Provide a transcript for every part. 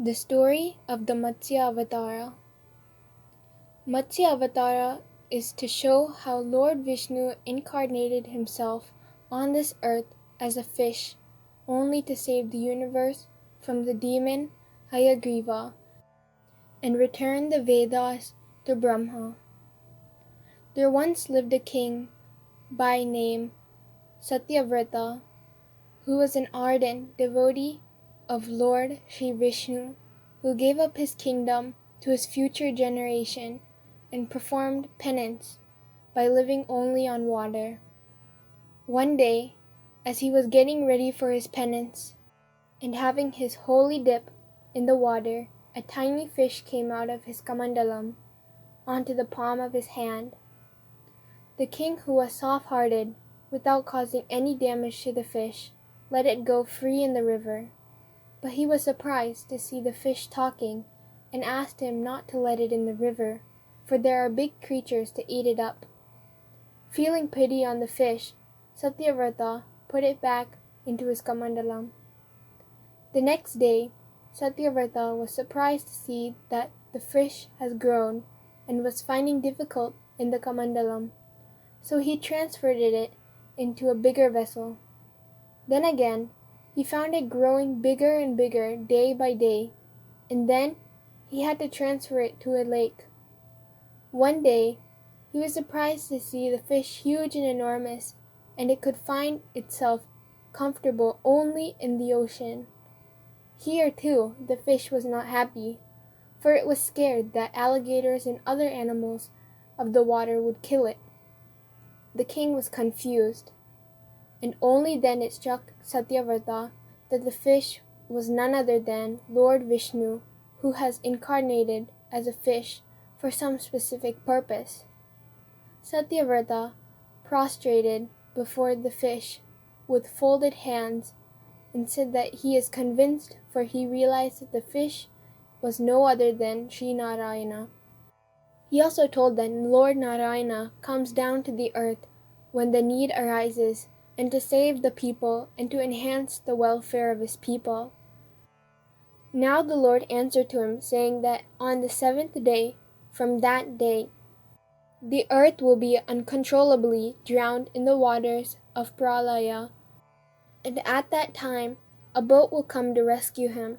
The story of the Matsya. Matsya is to show how Lord Vishnu incarnated himself on this earth as a fish, only to save the universe from the demon Hayagriva and return the Vedas to Brahma. There once lived a king by name Satyavrata, who was an ardent devotee of Lord Vishnu, who gave up his kingdom to his future generation and performed penance by living only on water. One day, as he was getting ready for his penance and having his holy dip in the water, a tiny fish came out of his kamandalam onto the palm of his hand. The king, who was soft-hearted, without causing any damage to the fish, let it go free in the river. But he was surprised to see the fish talking and asked him not to let it in the river, for there are big creatures to eat it up. Feeling pity on the fish, Satyavrata put it back into his kamandalam. The next day, Satyavrata was surprised to see that the fish has grown and was finding difficult in the kamandalam, so he transferred it into a bigger vessel. Then again, he found it growing bigger and bigger day by day, and then he had to transfer it to a lake. One day, he was surprised to see the fish huge and enormous, and it could find itself comfortable only in the ocean. Here, too, the fish was not happy, for it was scared that alligators and other animals of the water would kill it. The king was confused, and only then it struck Satyavrata that the fish was none other than Lord Vishnu, who has incarnated as a fish for some specific purpose. Satyavrata prostrated before the fish with folded hands and said that he is convinced, for he realized that the fish was no other than Sri Narayana. He also told that Lord Narayana comes down to the earth when the need arises, and to save the people and to enhance the welfare of his people. Now the Lord answered to him, saying that on the seventh day from that day, the earth will be uncontrollably drowned in the waters of Pralaya, and at that time a boat will come to rescue him.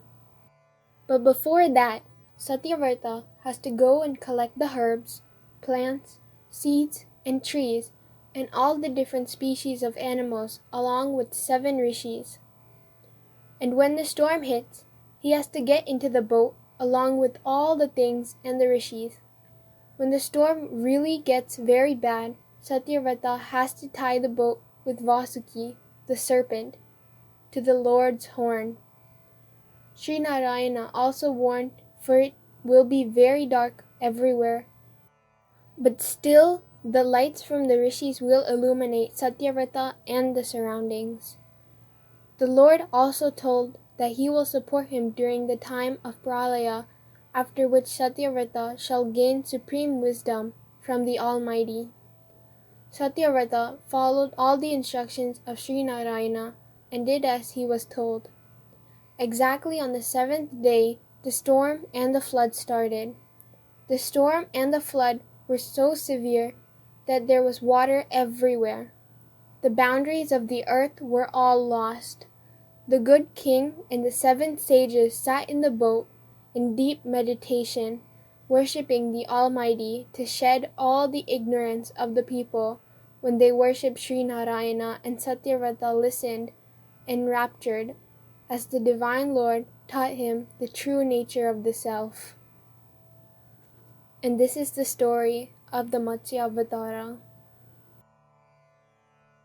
But before that, Satyavrata has to go and collect the herbs, plants, seeds, and trees, and all the different species of animals along with 7 rishis. And when the storm hits, he has to get into the boat along with all the things and the rishis. When the storm really gets very bad, Satyavrata has to tie the boat with Vasuki, the serpent, to the Lord's horn. Sri Narayana also warned, for it will be very dark everywhere. But still, the lights from the rishis will illuminate Satyavrata and the surroundings. The Lord also told that he will support him during the time of Pralaya, after which Satyavrata shall gain supreme wisdom from the Almighty. Satyavrata followed all the instructions of Sri Narayana and did as he was told. Exactly on the 7th day, the storm and the flood started. The storm and the flood were so severe that there was water everywhere. The boundaries of the earth were all lost. The good king and the 7 sages sat in the boat in deep meditation, worshipping the Almighty to shed all the ignorance of the people when they worshipped Sri Narayana, and Satyavrata listened enraptured as the Divine Lord taught him the true nature of the self. And this is the story of the Matsya.